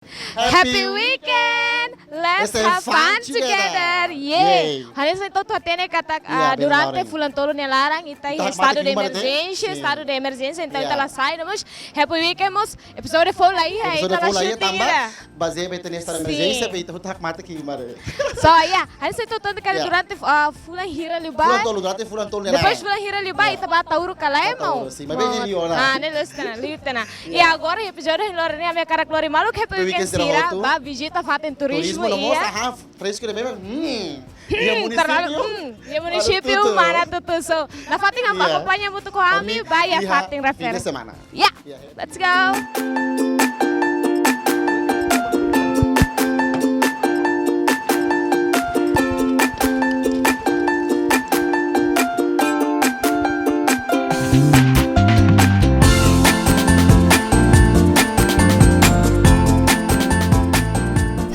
Happy weekend! Let's have fun together! Yay! Hari ini itu hatene kata durante fulan tolo nelarang ita estado de emergência, estado de emergência, então ita lá sai, mas happy weekend mos episode full aí, ita lá shooting ira. Baseia beta nesta emergência, beta hutak mata ki mare. So yeah, hari ini itu tanto kali durante fulan hira libai. Fulan tolo nelarang. Depois fulan hira libai, ita bata uru kalai mau. Sim, mas bem liona. Ah, né, listana. E agora episode lor ne a minha cara glória maluco happy weekend sira, ba visita fatem turismo iya. Fresco de mesmo. Ya município mana tutu so. Na fating ang acompanha muito com ami, vai a fating refer. Fim de semana. Yeah. Let's go.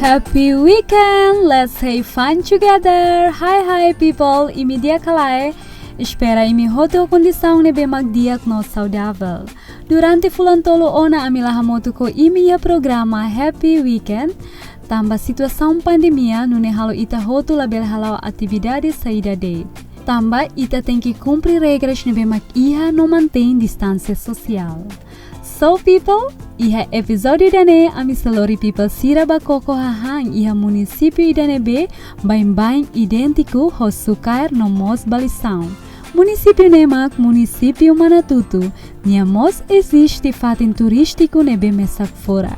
Happy weekend! Let's have fun together! Hi people! Imi dia kalai. Espera imi hotel condição nebe magdiagnos saudável. Durante fulan tolo ona amilah moto ko imi ya programa Happy Weekend. Tambah situação pandemia nune halo ita hotel label halau atividades saída de. Tambah ita tem que cumprir regras nebe mag iha no mantém distância social. So people, iha episode idane ami selori people sira bakoko hahang iha município idane be bain idêntico hosukair no mos balição. Município nemak município Manatutu, nia mos existe fatin turístico nebe mesak fora.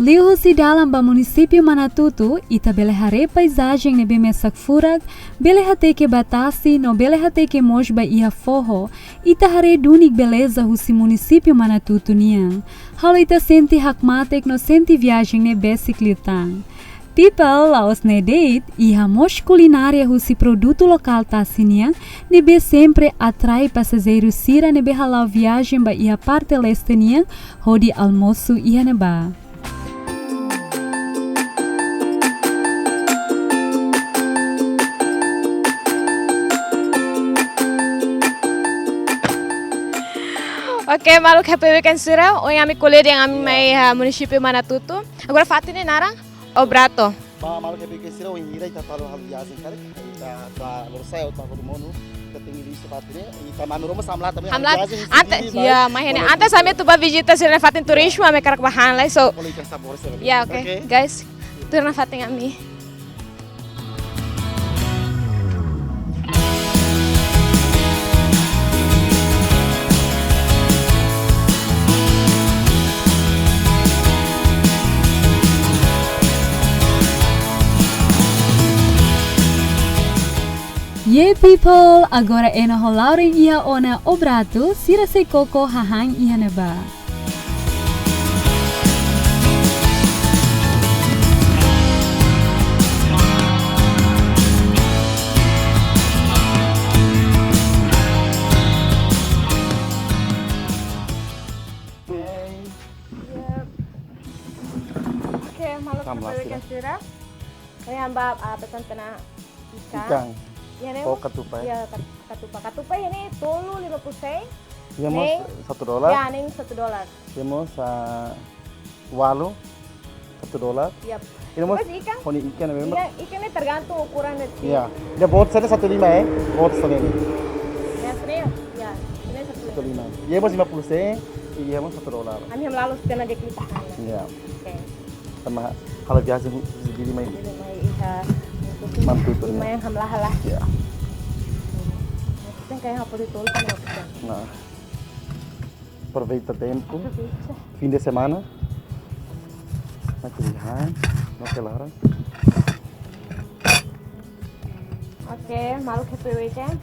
Liu si dalam ba município Manatutu, ita bele hare paisagem nebe mesak furak, bele hate ke batasi, no bele hate ke mos ba iha forro, ita hare dunik beleza husi município Manatutu niang. Halo ita senti hakmatek no senti viagem nebe siklitang. People laos ne date, iha mos culinária husi produto lokal tasiniang, nebe sempre atrai passageiros sira nebe halau viagem ba iha parte leste niang, hodi almoço iha neba. Oke, maluco happy weekend sira. Hoy ami colher yang ami mai município Manatutu. Agora fatine narang o brato. Ba maluco happy weekend sira, o ira ita talo hal viagem kare. Ita ba lorsa o ta kodumono. Ita tem lista fatine. Ita manuro samla também. Hamlat. Ante, ya, mahene. Ante sami tu ba visita sira fatin turismo ami karak bahan lai. So, ya oke, guys. Turna fatin ami. Yeah people, agora ena rolauren iha ona obrato, sira se koko hahang iha neba. Oke, maluco happy weekend sira. Hoy hamba pesan tena ikan. Ya, Oh, katupai. Ya, katupai ini tolu 56. Ya mos $1. Ya, ning $1. Ya mos walu $1. Yap. Ini mos ikan. honi ikan memang. Iya, ikannya tergantung ukuran dari. Iya. Dia bot sana 1.5 bot sana ini. Ya, serius. Ya, ini 1.5. 1.5. Ya mos 50 sen, iya mos $1. Kami yang lalu sudah ada kita. Iya. Oke. Sama kalau biasa jadi main Jadi mai iha Mantutu. Lumayan hamlah-halah. Ya. Kita kayak apa ditolak kan ya. Nah. Aproveita tempo. Fim de semana. Naquele naquela Oke, maluco happy weekend.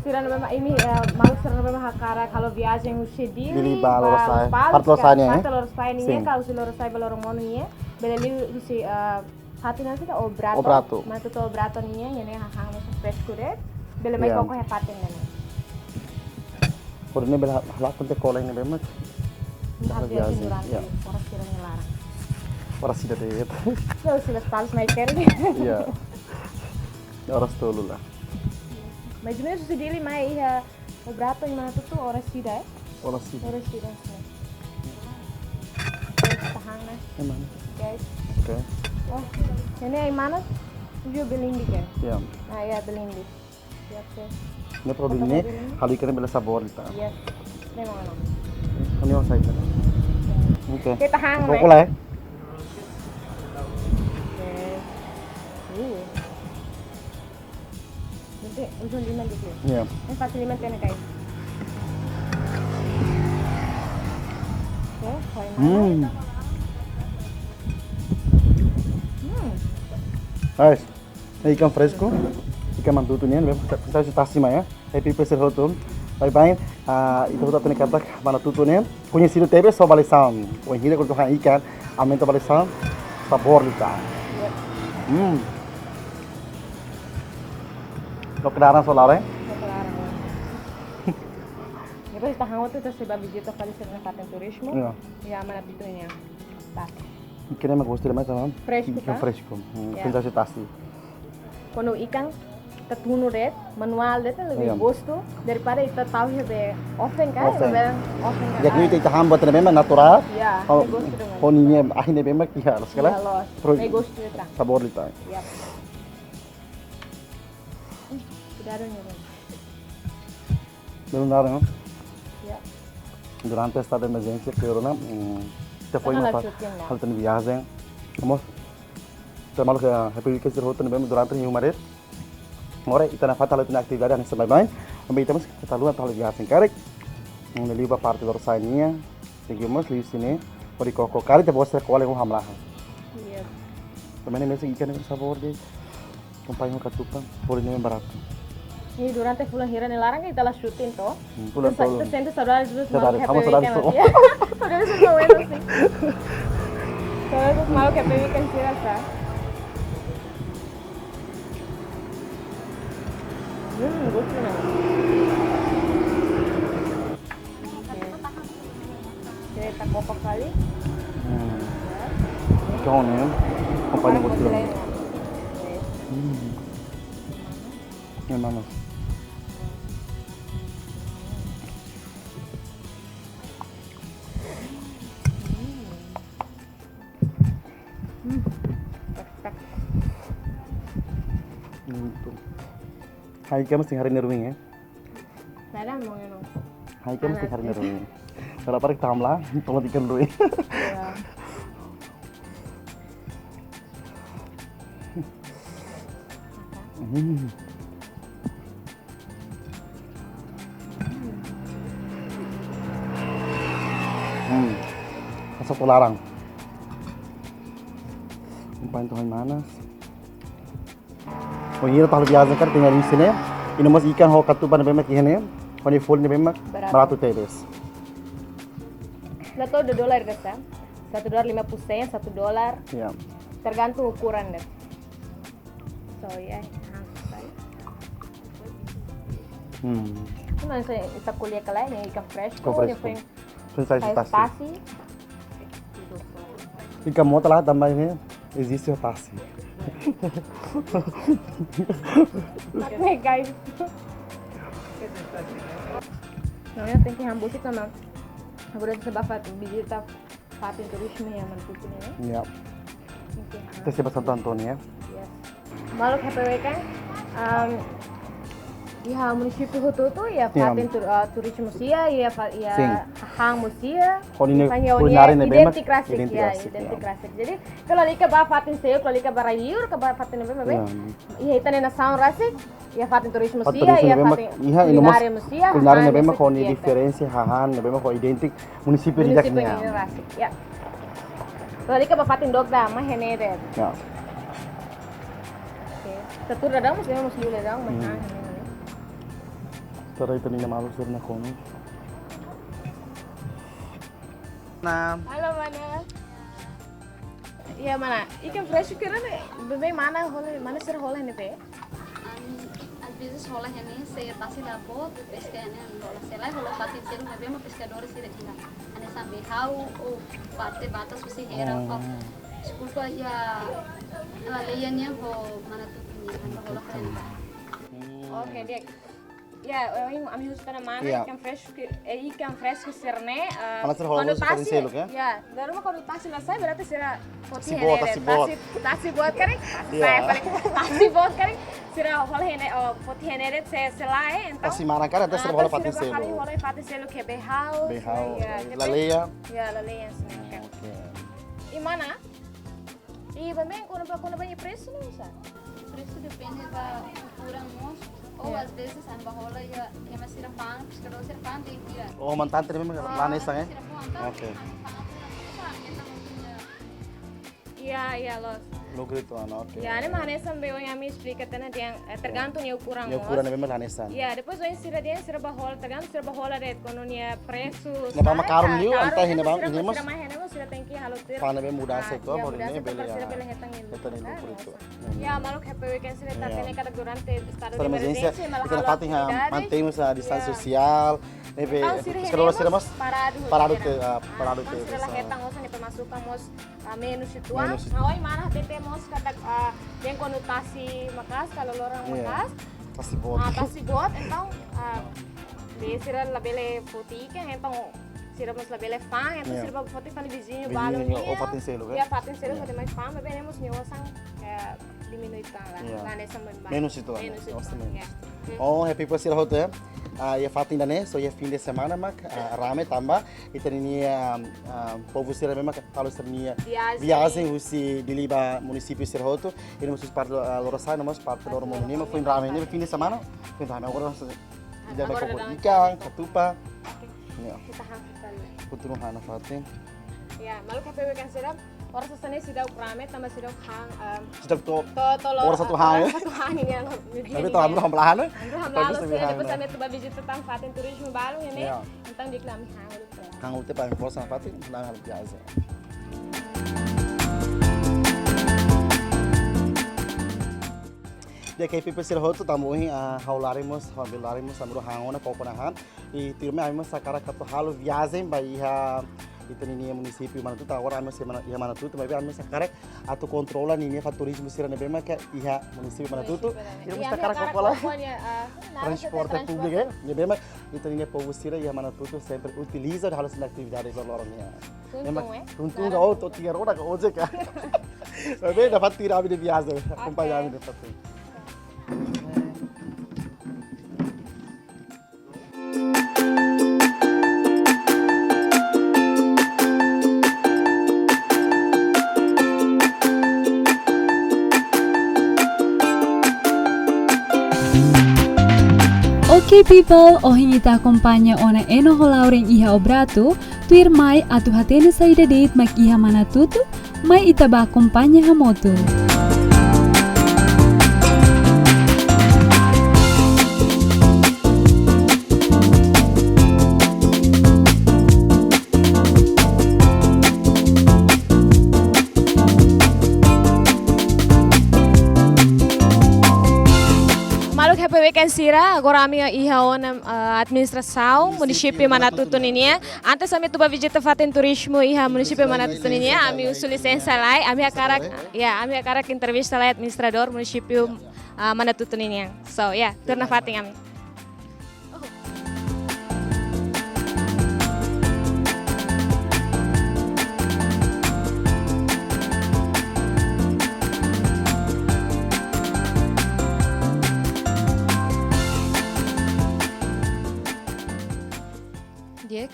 Sirano memang ini malu sirano memang hakara kalau viagem o sedili Dili ba lorosai. Part lorosainya ya? Part lorosai Sim. nih kalau si lorosai beloromonu nih bela li si patina sih o brato. O prato. Mas tu o brato nih ya nih hang mas fresh kuret bela mai Yeah. koko he patin nih. Por ini bela halakun te kola ini bemak. Hati viagem, durante ya. orang sirano larang. Para sida de. So si las palas mai ker. Iya. Oras tolu lah. Mas mesmo se dele mai o brato nih mana tu orang sida Oras sida. Orang sida. Tahan nih. Emang. Guys. Oke. Oh, ini ay mana? Tujuh belindi kan? Ya. Ah ya belindi. Siap siap. Ini produk ini halikan bela sabor kita. Yes. Memang ano. Ini orang saya. Oke. Kita hang na. Pokok lah ya. Yes. Nanti ujung 5 gitu. Iya. Ini 45 kan kayak. Oke, koi mana? Guys, ini ikan fresco, ikan mandutu nih, saya tasi mah ya, happy pesir hotum, bye-bye, itu hotu tadi kata mana tutu nih, conhecido tebe só balisan, o hira kalau tuhan ikan, aumenta balisan, sabor lita. Lo kedaran solar ya? Depois está hang outro sebab visita para ser na paten turismo. Iya. Ya mana itu nya. Tá. Ikan yang gostir mais sama? Fresco, Ikan tá? fresco, Yeah. saya tasi. Quando ikan ketunu red, manual red lebih Iya. gosto daripada kita tahu ya be oven kan, Oven. oven kan. Jadi itu hamba tadi memang natural. Ya, Oh, may gosto dengan. ini akhirnya memang iya, Ya, sekarang los. Pro- May gosto ito. sabor lita. Ya. Cuidado niyo rin. Belum darah, Ya. durante esta emergencia corona, te foi Saan uma nag-shoot yun na? halten viagem. Vamos. Te malu que happy que se hotel mesmo durante o maret. Ora, ita na fatal na atividade nessa bem. Também temos que estar luar tal viagem, cara. Liba parte da Rosainia. Seguimos li sini. Ori koko kari te bostra kola com hamlah. Yes. Também nem mesmo ikan com sabor de companhia katupan, por nem barato. Ini durante fulan hira nilarang kita lah shooting toh. Pulang Terus tolong. itu sente saudara terus Saudara, malu kamu happy saudara weekend semua. nanti ya. Saudara semua bueno sih. Saudara terus malu happy weekend sih rasa. Gusto na. Oke, kita kopak kali. Kau ni companhia Parang gostir. sila yun. Yang mana? Perfect. Itu. Hai kamu mesti hari neruing ya. Sana mau yun. Hai kamu mesti hari neruing. Kalau parik tamlah, tolong ikan ruing. Ya. Masuk larang. Umpain Tuhan mana? Oh iya, tahu biasa kan tinggal di sini. Ini mas ikan ho katupan bemak ini. Ini full ni bemak. Barato tebes. Lato $2 guys ya. $1.50 $1. Ya. Tergantung ukuran deh. So ya, Itu nanti kita kuliah ke lain yang ikan fresh. Ikan fresh. Saya tasi. Tasi. Ikan mau telah tambah ini. Existe o tasi. Oke guys. Namanya tem que rambusit sama. Agora você vai visita patin turismo yang mentutup ini. Ya. Oke. Kita siapa Santo Antonio ya. Yes. Malu KPW kan, ya munisipio Hutu tuh ya paten turismo sia, ya hang musia, Kalau ini makanya kulinarin ya, memang identik rasik ya, identik identik ya. rasik. Jadi kalau lika ba paten seo, kalau lika barayur, ke ba paten apa Ya. ya itu na sound rasik, ya paten turismo Paten sia, turismo ya memang paten iya kulinaria musia, kulinaria hang memang kalau musia, ini diferensi hahan memang kalau identik munisipio munisipio didaknya. ini rasik, ya. Kalau lika ba paten dogda, mah henere. Ya. Oke. Tetur dadang mesti dulu dadang mah hang. Tara ito nina malu sir na kono. Nah, Halo mana? Iya mana? Ikan fresh kira nih, bebe mana sir hole nih be? Às vezes rola ini saya pasti dapur pesca ini rola selai rola pasti sih lu memang pescadores sih dek ane sampai how o parte batas sih era kok sekulpa ya layannya ho mana tuh ini rola keren. Oke dia. Ya, kami harus pada mana Iya. ikan fresh sirne. Mana sir hole suka di seluk ya? Ya, dari rumah kalau tasi selesai berarti sira poti Tasibot, tasibot. Tasi buat kering. Iya. Saya paling tasi buat kering. Sira hole hene poti hene saya selai então. Pasti marah kan atas sir hole pati Kali selo. hole pati selo ke behau. Behau, Ya, laleya. Ya, laleya sih. Oke. Di mana? Bambang quando banyak preço não sabe? Preço depende da cultura nossa ou às vezes amba rola ya que mais sira pang pescador sira pang tem dia. Oh, mantan memang lana isang eh. Oke. Iya, los. Lo grito ano, oke. Ya, ini mana sampai yang kami explica tena dia tergantung ya ukuran Ya ukuran memang lana isang. Ya, depois o insira dia sira bahol, tergantung sira bahol red kono nia preço. Na ba makaron liu anta hina ba ini inimos. Sira mah hene mo sira tengki halo tir. Pana be muda se to por Ya, ini beli ya. sira bele hetang ini. Ito ni lo grito. Ya, malu happy weekend sira tatene kada durante estado de Para emergência, emergência, malah kita halo pati ha atividades. mantemos a distância Ya. social. Nebe, Então, sira sekarang sira mas parado parado Mas te. sila hetang mo sa ni pemasukan mo menos itu. Menos itu. Awai mana tete mo kata yang konotasi makas kalau orang Iya. makas. Pasti bot. Pasti buat então di sira labele putih kan então sira mas labele fang então Iya. sira putih fali vizinho Vizinho, balu o patin selo, kan? Ya patin selo fali mais fang mas nemos nyosang diminuikan lah Iya. lah nessa membang. Menos itu, Menos itu. Nossa, menos. Ya. Oh, happy po sila hoto ya. Ya fatin dane, so ya fin de semana mak rame tambah. Ita ni povo sila memang kalau sernia viagem husi di liba município sila hoto. Ini musus parte lorosan mas parte loro mo ni foi rame ni fin de semana. Fin rame agora dia vai Agora com dá- ikan, katupa. Ya, Kita hafal. putu no hana fatin. Ya, malu kape weekend sira orang sesane sida rame tambah sida hang Sudah to tolo Orang satu hang, ya? satu hang ini yang tapi to amro hamblahan. Andro hamlalo sila depois kami tuba visita tang fatin turismo balu ini Ya. então di kami hang lupa. Kang ulte pa força na fatin, na viagem. Dia kayak people sir hotu tamuhin haularimos amro hangona pauponahan e tirme aimos sakara kato halo viagem ba iha itu ni município Manatuto agora aimos iha Manatuto mas aimos sakara atu controla ni fa turismo sira ne bema ka iha município Manatuto irmos sakara kokola transporte público ne bema itu ni povo sira iha Manatuto sempre utiliza halos na atividade lorongnya tuntung ga auto tiga roda ka oje ka bebe dapat tirar de viagem acompanhar de fato. Ok people, ohin ita acompanha ona eno rolauring iha obrato, tuir mai atu hatene saída date mak iha mana tutu, mai ita ba acompanha hamoto. Malu happy weekend sira agora a minha iha ona administração município Manatuto ninia antes a minha tuba visita fatin turismo iha município Manatuto ninia a minha usul licença lá a minha cara entrevista lá administrador município Manatuto ninia so yeah turna fatin ami. Diek,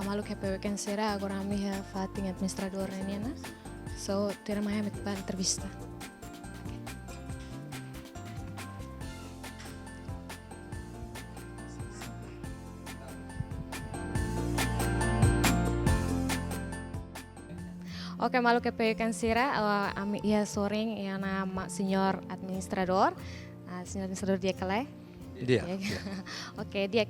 malu happy weekend sira agora a minha fatin administrador ninia so turna mai amit ban entrevista. Oke, malu kepekan sira, ami ia soring ia nama senior administrador dia kelai. Dia. Oke, Diek.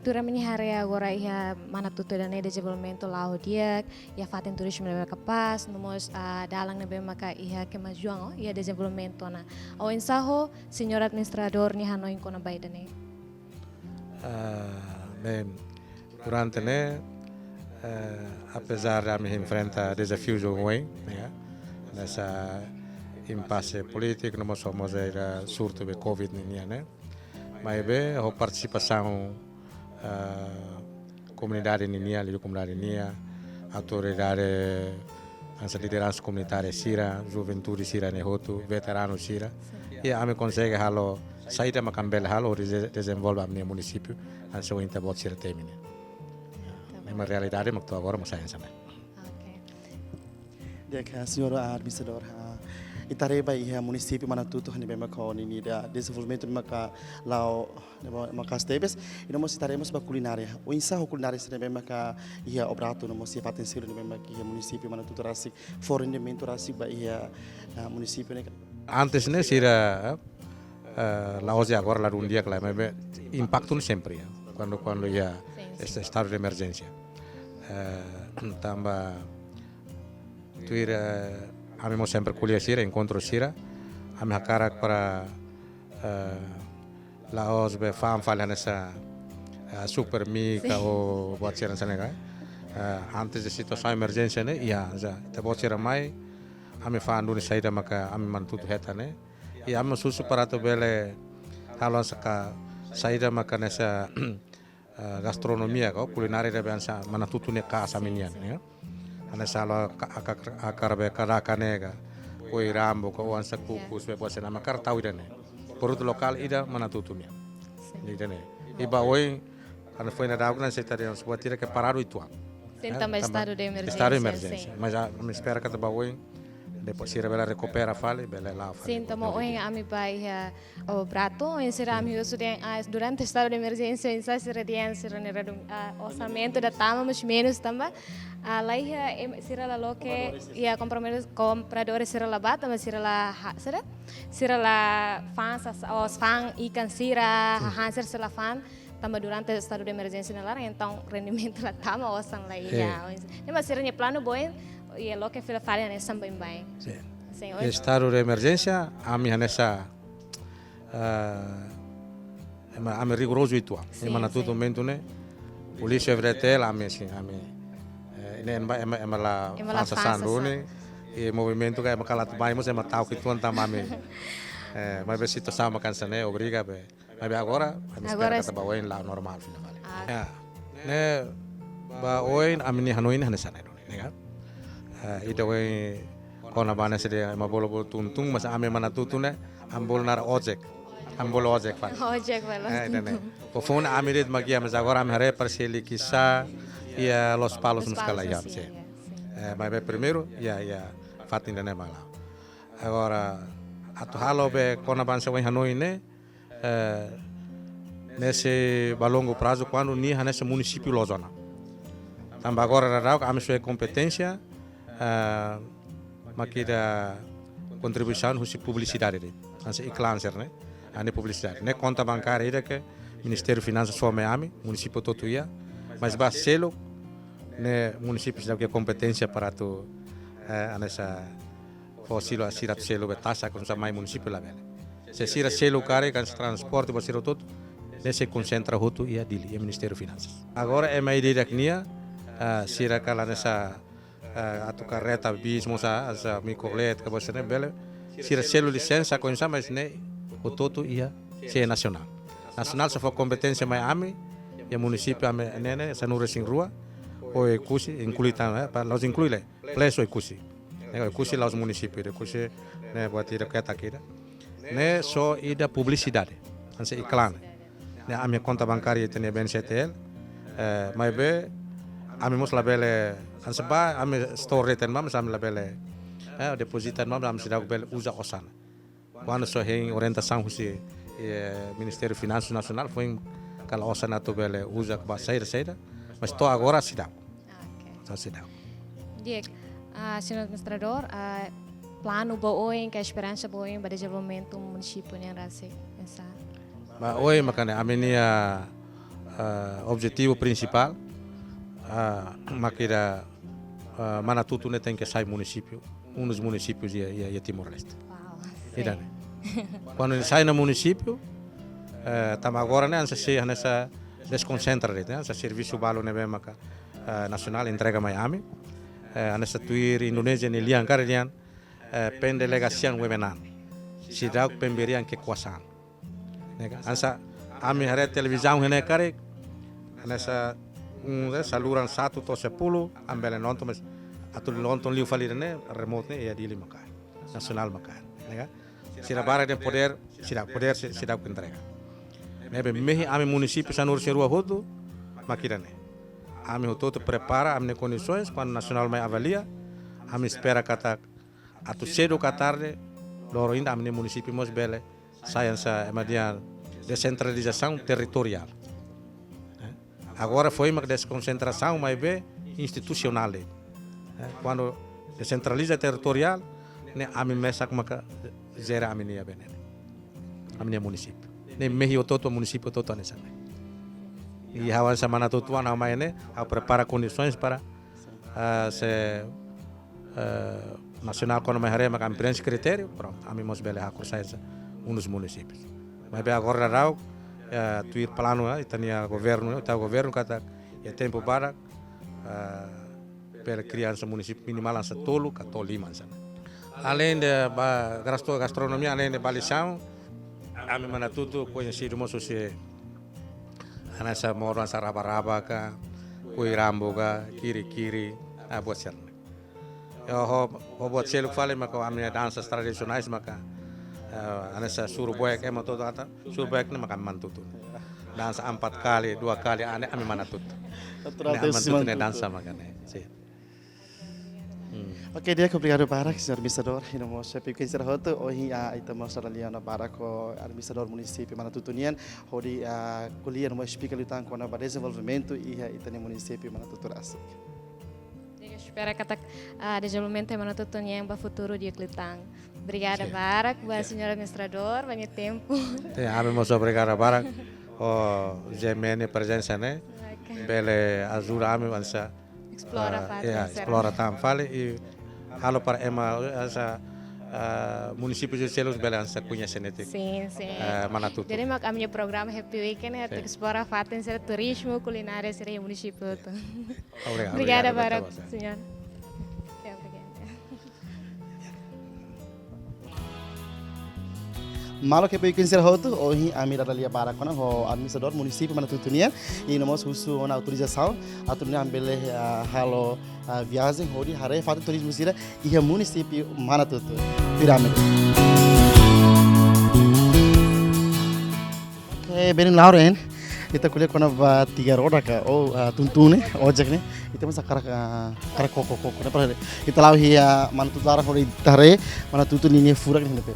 Tura menyihari agora ia mana tutu dan desenvolvimento lao Diek, ia fatin turismo lebe kapas, nomos dalang nebe maka ia kemajuan ia desenvolvimento na. O ensaho, senhor administrador ni Hanoi kona baidane. Durante apesar de me enfrentar desafios ruins, nessa impasse político, nós somos surto de Covid, né? Mas bem, a participação comunidade ninia, a comunidade ninia, autoridade, a liderança comunitária Sira, juventude Sira Nehoto, veteranos Sira, e a me consegue halo sair da Macambel halo desenvolver a minha município, a sua intervalo Sira termine. É uma realidade, mas agora não sai também. Dia senhor administrador, itareba ia município mana tutu hani bema ko ni da desenvolvimento maka lao maka stebes ino mo sitaremos ba culinária o ensaio culinária se bema ka ia obrato no mo se patensiero ni bema ki município mana tutu rasik forendimento rasik ba ia município ne Antes né sira la OSE agora la rundia que la mas impacto sempre quando ia este estado de emergência tamba tuira abbiamo sempre collia Sira, incontro Sira, abbiamo cara para la OSBE fam fala nessa super mica o buat Sira sana antes da situação emergência né, ia já te buat Sira mai, abbiamo fanno saída maka abbiamo mantuto heta né, e abbiamo susu para to bele kalau saka saída maka nessa gastronomia ko kulinari da bansa manatutu ne ka asaminya né. Ana salo akarbe karakanega o irambo ko ansa kukus be bosa na makar tahu dane produto lokal ida mana tutumia dane iba oi ana foi na daugna se tare nos botira que parado itu Tentamos estado de emergência. Estado de emergência, mas me espera que taba oi depois se ela recupera fale bela lá fale. Sim, tamo oi ami pai o prato em ser ami uso de durante o estado de emergência em sa seredian ser orçamento da tama mas menos tamba lá ia ser lá lo que ia compradores ser lá bata mas ser lá fans os fan ikan sira hanser ser lá fan tamba durante o estado de emergência na então rendimento lá tama osan lá ia mas sernya plano boi e lo que fila faria nessa bem bem. Sim. Estado de emergência, a minha nessa é rigoroso itu. É mana tudo momento né. Polícia vretel a minha sim, a minha. É lá fansa sandu né. E movimento que é makalat bai mas é matau que tuan tamame. Mas be situação makan sana obriga be. Mas agora, espera que tabawain lá normal fila faria. Né, ba oin a minha Hanoi nessa né, né? Ida we kona bana sede mabolo bol tuntung mas ame mana tutune ambol nar ojek fan Ojek bala o phone amiret magia mas agora ame hare parceli kisa ia los palos nos cala ya se mas primeiro ia fatin dane mala agora atu halo be kona bansa we Hanoi ne nesse balongo prazo quando ni nesse município lozona tamba agora rarau ame sua competência makida contribuição husi publicidade de anse iklanser né ane publicidade né conta bancária ida que Ministério Finanças só me ame município totuia mas ba selo né município já que competência para tu anessa fossilo asirat selo betasa com sama município lá bela se sira selo care kan transporte basiro todo nesse concentra hotu ia dili Ministério Finanças agora é mais ideia que nia sira kala nessa atau carreta bis mosa asa microlet que você nem bele sira selo licença com isso mas né o todo ia ser nacional se for competência mais ame e município ame nene sanura sin rua o ekusi inclui também para los inclui le pleso ekusi né ekusi los municípios ekusi né buat ida kata kira né só ida publicidade anse iklan né ame conta bancária tem BNCTL mas be ame mos labele anseba ame store reten mam sam labele depositan mam am sidak bel usa osana quando só tem orientação husi Ministério Finanças Nacional foi kalau osana to bele usa ba saída mas to agora sidak só sidak Diek senhor administrador plano boa que a esperança boa para desenvolvimento município nem rasa essa Mas hoje, makanya, a minha objetivo principal, makira Manatutu ne tem que sair município, dos municípios de Timor-Leste. Wow. Quando ele sai no município, estamos agora nessa desconcentra, né? Esse serviço balo nacional entrega Miami, nessa tuir Indonesia ne liang karian, pen delegasian wemenan, sidau pemberian kekuasaan. Ansa ami hari televisão hene kare, nessa saluran 1 atau 10 ambele nonton mas atau nonton liu falir ne remote ne ya dili makan nasional makan, né? Sira bara de poder, sira entrega. Nebe mehi ami município sanur serua hodo makirane. Ami hoto prepara ami condições quando nacional mai avalia, ami espera kata atu cedo ka tarde loro ainda ami município mos bele sayansa emadian descentralização territorial. Agora foi uma desconcentração mais bem institucional. Quando descentraliza territorial, ne ami mesak maka zera ami nia benen. Ami nia município. Ne mehi ototo município ototo nessa. E hawan sa Manatutu na maine, a prepara condições para se nacional quando mais maka ami preenche critério, pronto, ami mos bele a cursar dos municípios. Mas bem agora rau tuir plano itania governo kata ya tempo para per criança município minimal ansa tolu ka tolima sana. Além de gastronomia, além de balição, a minha Manatutu conhecido moço se anasa moro ansa raba-raba ka, kuirambo ka, kiri-kiri, buat ser. Eu buat selo fale maka a minha danças tradicionais maka anasa suruboyak todo kata suruboyak ne makan Manatutu. Dansa 4 kali, 2 kali ane ami Manatutu. Manatutu ne dansa makane. Ok, dia obrigado para senhor administrador. Ino mo sa pikin sir hoto ohi ita mo sa liana para ko administrador município Manatutunian hodi kuliah mo speaker lutang kona para desenvolvimento ita ne município Manatutu Rasik. Espera kata desenvolvimento Manatutunian ba futuro dia Klitang. Obrigada Barak, buat senhor administrador, banyak tempo. Ami mo so obrigado Barak. Gemene presença né. Bele ajuda ami ansa explora tam fale e halo para ema asa município de Selos Belança conhece nete. Sim. Manatutu. Jadi mak amnya program Happy Weekend é explora faten ser turismo culinária ser município. Obrigada Barak, senhor. Malo que pequeno ser hoto hoje a mira dalia para kona ho administrador município Manatutunian e nós usu ona autorização atunia ambele halo viagem hodi hare fatu turismo sira e município Manatutu pirâmide. Okay, bem Lauren kita kuliah kona ba 3 roda ka tuntune ojek ne itu masa kara koko ne para kita lau hia Manatutu lara hodi hare Manatutu ni furak ne pe.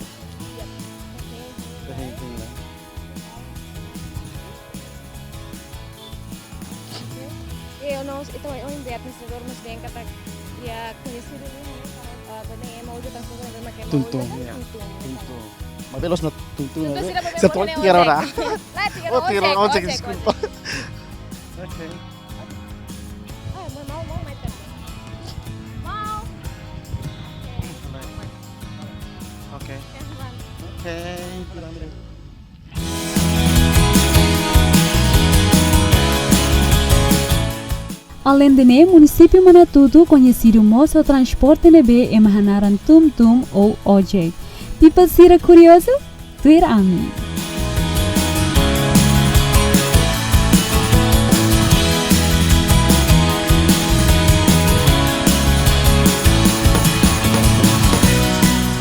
Itu yang biar administrador mas dia kata ya conhecido benar mau juga tanpa ada makan tuntung. Mabelos na tuntung. Sa tol tira ora. Oh tira ojek desculpa. Okay. Mau meter. Mau. Okay. Okay, piramide. Além de ne, município Manatutu conhecido moço transporte nebe e mahanaran tum-tum ou ojek. People sira curioso? Tuir ami.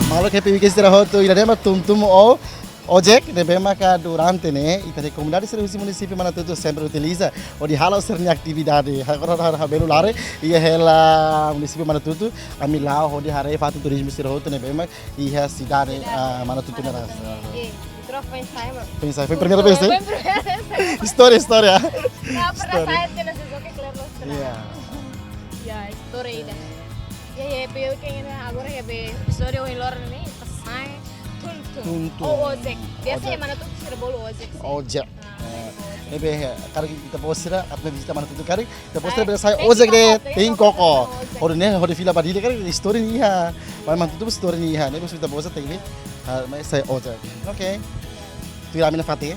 Malo que pique sira hoto irema tum-tum ou ojek nebe maka durante ne ita comunidade serviço município Manatutu sempre utiliza o de hala serni atividade agora belu lare ia hela município Manatutu ami lao o de hare fatu turismo sira hoto nebe mak ia cidade Manatutu na ras. Pensai, foi primeira vez, né? História. Não, para saya tidak sesuatu keluar Iya. Ya, história ida. Ya, pero que agora ya be história o lor ni pasai Tuntung. Oh, ojek. Biasanya mana tuh sudah bolu ojek sih. Ojek. Ebe kari kita posira atau visita mana tuh kari kita posira bela saya ojek deh ting koko. Hode fila badile kari story nih ya. Memang tuh story nih ya. Ebe kita posira ting ini. Saya ojek. Oke. Tidak ambil fatih.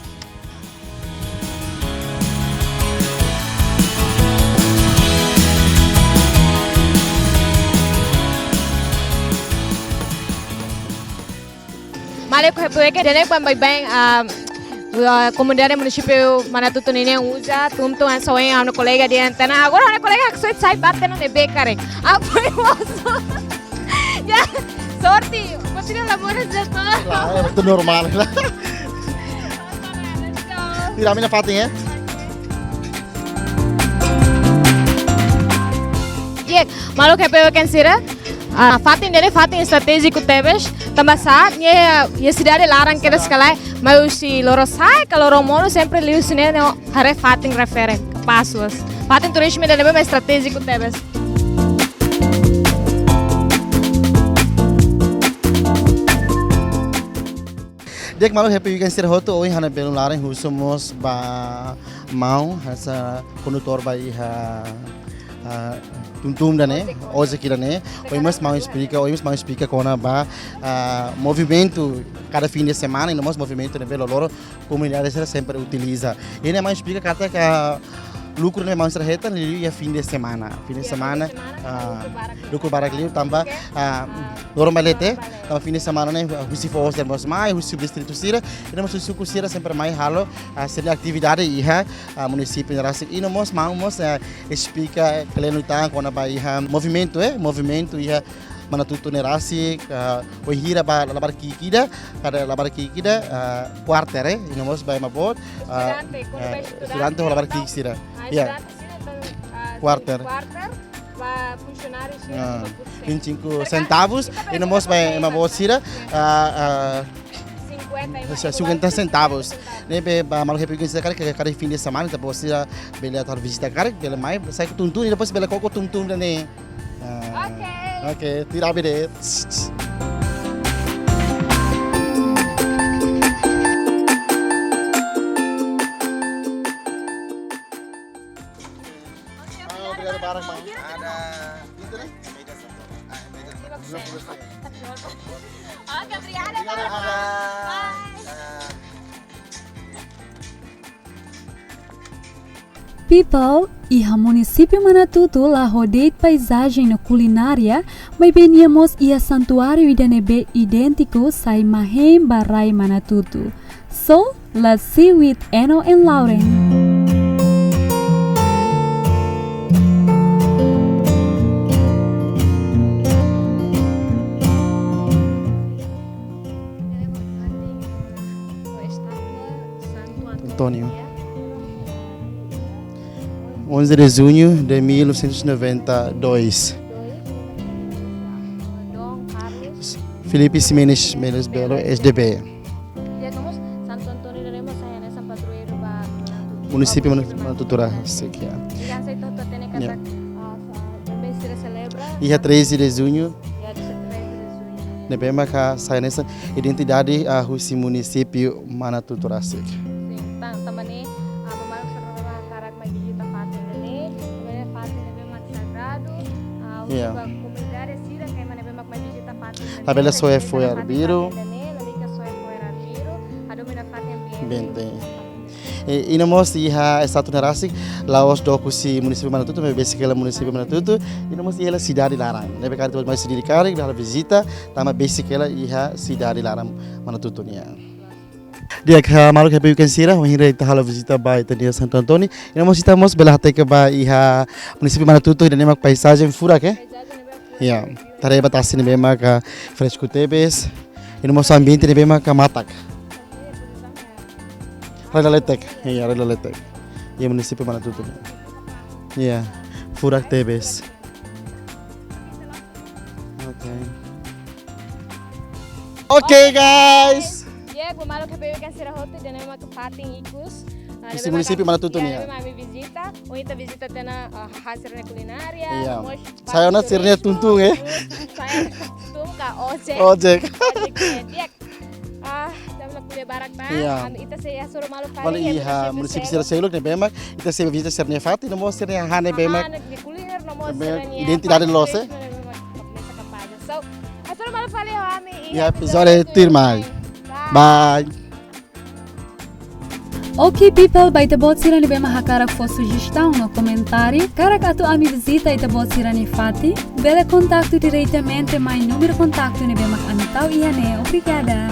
Malek Hepueke dan Ekban Baibang komunidade município Manatuto ini yang usa tum soalnya ada kolega di antena agora ada kolega que sai parte no de becare apoio ya sorti continua labora já Itu normal lah. Tidak ambil fatih ya. Jek malu Hepueke sira fatin dele fatin estratégico tebes tambah saat ya cidade larang que descalai mas si loro sai kalau romono sempre liu sine no hare fatin refere passos fatin turismo dele bem estratégico tebes Dek malu happy weekend sir hoto oi hana belum larang husumos ba mau hasa condutor ba iha tuntum dane ojek dane oimas mau explica kona ba movimento cada fim de semana e no nosso movimento de Belo Loro comunidade sempre utiliza e mais explica kata que lucro ne mau serheta liu ya fim de semana lucro barak liu tambah loro malete tambah fim de semana ne husi force mas mai husi distrito sira e no nosso suku sira sempre mai halo seri atividade iha município de Rasik e no mos mau mos explica kelenutan kona ba iha movimento iha Manatuto Nerasik o hira ba labar kikida kada labar kikida quarter ino mos ba mabot estudante labar kikida ya quarter funcionários 25 centavos ino mos ba mabot sira 50 centavos nebe ba malu happy weekend cara cada fim de semana depois sira bela tar visita cara bela mai sai tuntum e depois bela koko tuntum dane Oke, tidak beda. Barang bang. Ada. Itu nih. Oke, obrigada. People, iha município Manatuto la rodeia paisagem no culinária, mas veníamos ia santuário idanebe idêntico sai Mahem Barai Manatuto. So, let's see with Eno and Lauren. Antônio. 11 de junho de 1992. Felipe Ximenes Belo, SDB. Município Manatuto Rasik. Dia 13 de junho. Nebema ka saya nessa identidade a husi município Manatuto Rasik. Yeah. A bela só foi arbiro. Bente. E não mostra a estátua na Rasik, lá os docusi município Manatuto, mas basicamente município Manatuto, e não mostra a cidade Larang. Nebe cara tu mais cidade Larang, ela visita, tama basically a cidade Larang Manatuto nia. Dia malu happy weekend sira, mengira kita halo visita ba itu dia Santo Antônio. E não mostra estamos bela hati ke ba iha município Manatuto dan nemak paisagem fura ke? Ya, tarefa batasi ni bema ka fresco tebes, e não mostra ambiente ni bema ka matak. Relaletek, iya relaletek. Iya município Manatuto. Iya, Furak Tebes. Okay guys. Ya, malu happy weekend sira hotu dan memang kepating ikus. Esse município Manatuto nih. Kami visita, kita visita tena hasilnya kulinaria. Iya. Saya nak sirnya tuntung Saya tuntung ka ojek. Ojek. de barak tá? Iya. Ita saya suruh malu Wala iha munisipyo sila Selok ne bemak ita se visita ser nefati no mo ser ne hane bemak. Di kuliner no mo Bemak, sila niya. identidade lose. So, suruh malu kali kami. Ya episode tirmai. Bye. Ok, people, ba itabot sila ni Bema hakarak fo sugestão no comentário. Karak ato ami visita itabot sila ni Fati. Bele contato diretamente, mai número contato ni Bema anitaw ihane. Obrigada.